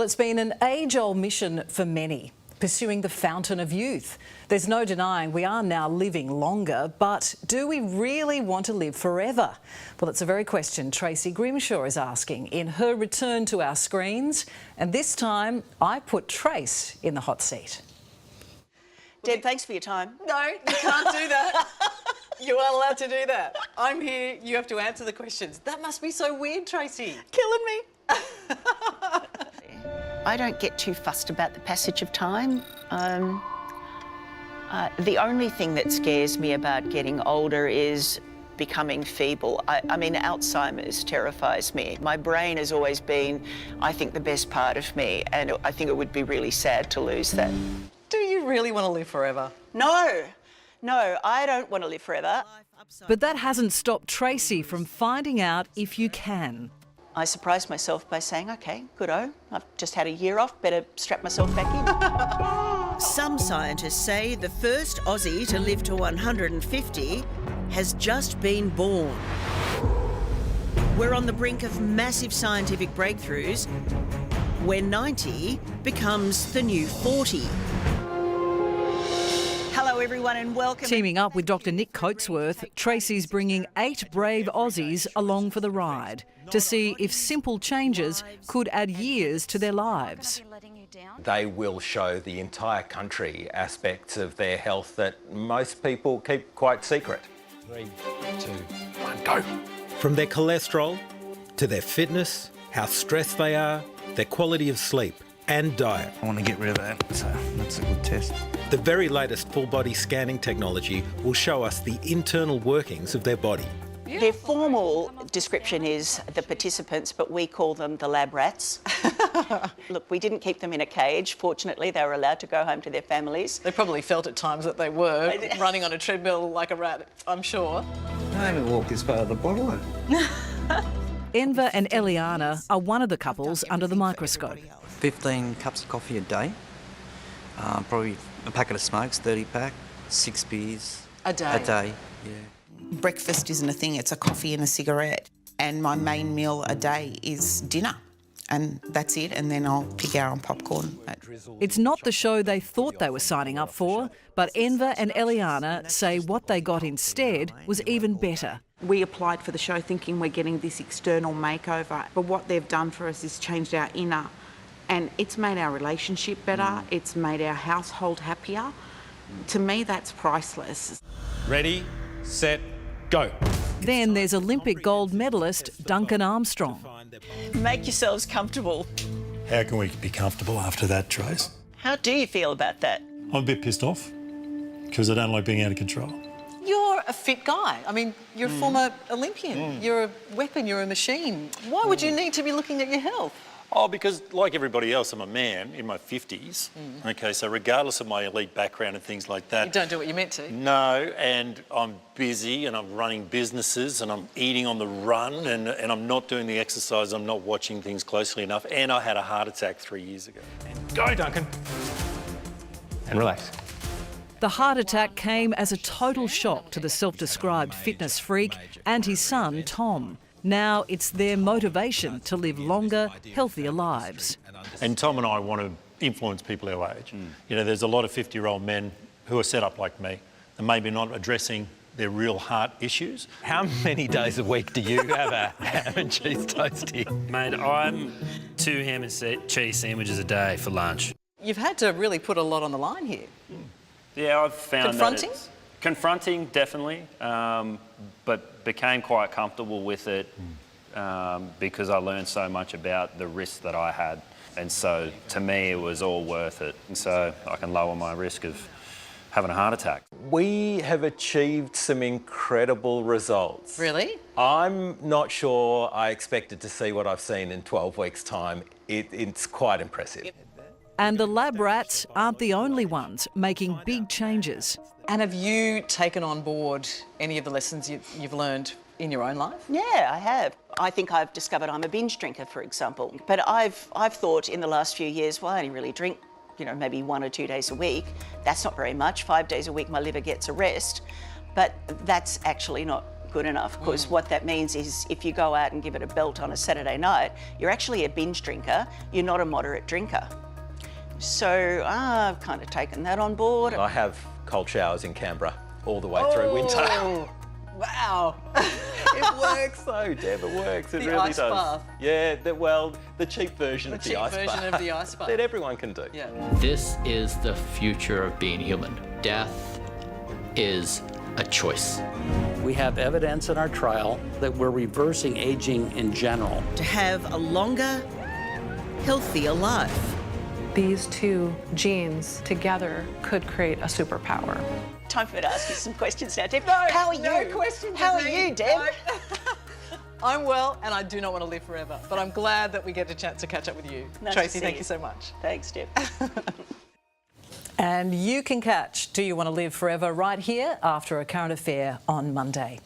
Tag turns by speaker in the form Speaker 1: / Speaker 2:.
Speaker 1: it's been an age-old mission for many, pursuing the fountain of youth. There's no denying we are now living longer, but do we really want to live forever? Well, it's a very question Tracy Grimshaw is asking in her return to our screens, and this time I put Trace in the hot seat.
Speaker 2: Deb, thanks for your time.
Speaker 3: No, you can't do that. You aren't allowed to do that. I'm here, you have to answer the questions. That must be so weird, Tracy.
Speaker 2: Killing me. I don't get too fussed about the passage of time. The only thing that scares me about getting older is becoming feeble. I mean, Alzheimer's terrifies me. My brain has always been, I think, the best part of me, and I think it would be really sad to lose that.
Speaker 3: Do you really want to live forever?
Speaker 2: No, I don't want to live forever.
Speaker 1: But that hasn't stopped Tracy from finding out if you can.
Speaker 2: I surprised myself by saying, OK, good-o, I've just had a year off, better strap myself back in.
Speaker 4: Some scientists say the first Aussie to live to 150 has just been born. We're on the brink of massive scientific breakthroughs where 90 becomes the new 40.
Speaker 2: Hello, everyone, and welcome.
Speaker 1: Teaming up with Dr Nick Coatsworth, Tracy's bringing 8 brave Aussies along for the ride to see if simple changes could add years to their lives.
Speaker 5: They will show the entire country aspects of their health that most people keep quite secret.
Speaker 6: 3, 2, 1, go.
Speaker 7: From their cholesterol to their fitness, how stressed they are, their quality of sleep and diet.
Speaker 6: I want to get rid of that, so that's a good test.
Speaker 7: The very latest full-body scanning technology will show us the internal workings of their body.
Speaker 2: Their formal description is the participants, but we call them the lab rats. Look, we didn't keep them in a cage. Fortunately, they were allowed to go home to their families.
Speaker 3: They probably felt at times that they were running on a treadmill like a rat, I'm sure.
Speaker 6: I haven't walked this far of the bottle.
Speaker 1: Enver and Eliana are one of the couples under the microscope.
Speaker 8: 15 cups of coffee a day, probably a packet of smokes, 30-pack, 6 beers.
Speaker 3: A day?
Speaker 8: A day, yeah.
Speaker 9: Breakfast isn't a thing, it's a coffee and a cigarette. And my main meal a day is dinner. And that's it, and then I'll pick our own popcorn.
Speaker 1: It's not the show they thought they were signing up for, but Enver and Eliana say what they got instead was even better.
Speaker 10: We applied for the show thinking we're getting this external makeover, but what they've done for us is changed our inner, and it's made our relationship better, it's made our household happier. To me, that's priceless.
Speaker 6: Ready, set, go.
Speaker 1: Then there's Olympic gold medalist Duncan Armstrong.
Speaker 2: Make yourselves comfortable.
Speaker 11: How can we be comfortable after that, Trace?
Speaker 2: How do you feel about that?
Speaker 11: I'm a bit pissed off because I don't like being out of control.
Speaker 3: You're a fit guy. I mean, you're a former Olympian. You're a weapon, you're a machine. Why would you need to be looking at your health?
Speaker 11: Oh, because like everybody else, I'm a man in my 50s. Okay, so regardless of my elite background and things like that...
Speaker 3: You don't do what you're meant to.
Speaker 11: No, and I'm busy and I'm running businesses and I'm eating on the run and I'm not doing the exercise, I'm not watching things closely enough, and I had a heart attack 3 years ago.
Speaker 6: Go, Duncan. And relax.
Speaker 1: The heart attack came as a total shock to the self-described fitness freak and his son, Tom. Now it's their motivation to live longer, healthier lives.
Speaker 11: And Tom and I want to influence people our age. You know, there's a lot of 50-year-old men who are set up like me and maybe not addressing their real heart issues.
Speaker 6: How many days a week do you have a ham and cheese toastie?
Speaker 12: Mate, I'm 2 ham and cheese sandwiches a day for lunch.
Speaker 3: You've had to really put a lot on the line here.
Speaker 12: Yeah, I've found
Speaker 3: Confronting?
Speaker 12: that it's confronting, definitely, but became quite comfortable with it because I learned so much about the risks that I had. And so, to me, it was all worth it. And so I can lower my risk of having a heart attack.
Speaker 5: We have achieved some incredible results.
Speaker 3: Really?
Speaker 5: I'm not sure I expected to see what I've seen in 12 weeks' time. It's quite impressive.
Speaker 1: And the lab rats aren't the only ones making big changes.
Speaker 3: And have you taken on board any of the lessons you've learned in your own life?
Speaker 2: Yeah, I have. I think I've discovered I'm a binge drinker, for example. But I've thought in the last few years, well, I only really drink, you know, maybe 1 or 2 days a week. That's not very much. 5 days a week, my liver gets a rest. But that's actually not good enough, because what that means is if you go out and give it a belt on a Saturday night, you're actually a binge drinker, you're not a moderate drinker. So I've kind of taken that on board.
Speaker 5: I have cold showers in Canberra all the way through winter.
Speaker 3: Wow.
Speaker 5: It works though, Deb, it works. It
Speaker 3: The
Speaker 5: really
Speaker 3: ice
Speaker 5: does.
Speaker 3: bath.
Speaker 5: Yeah, the cheap version of the ice bath.
Speaker 3: The cheap version of the ice bath.
Speaker 5: That everyone can do.
Speaker 3: Yeah.
Speaker 13: This is the future of being human. Death is a choice.
Speaker 14: We have evidence in our trial that we're reversing aging in general.
Speaker 4: To have a longer, healthier life.
Speaker 15: These two genes together could create a superpower.
Speaker 2: Time for me to ask you some questions now, Deb.
Speaker 3: No,
Speaker 2: How are
Speaker 3: no
Speaker 2: you?
Speaker 3: questions
Speaker 2: How
Speaker 3: of
Speaker 2: are
Speaker 3: me.
Speaker 2: you, Deb?
Speaker 3: No. I'm well, and I do not want to live forever, but I'm glad that we get a chance to catch up with you.
Speaker 2: Nice
Speaker 3: Tracy,
Speaker 2: to see
Speaker 3: thank
Speaker 2: you.
Speaker 3: you so much.
Speaker 2: Thanks, Deb.
Speaker 1: And you can catch Do You Want to Live Forever right here after A Current Affair on Monday.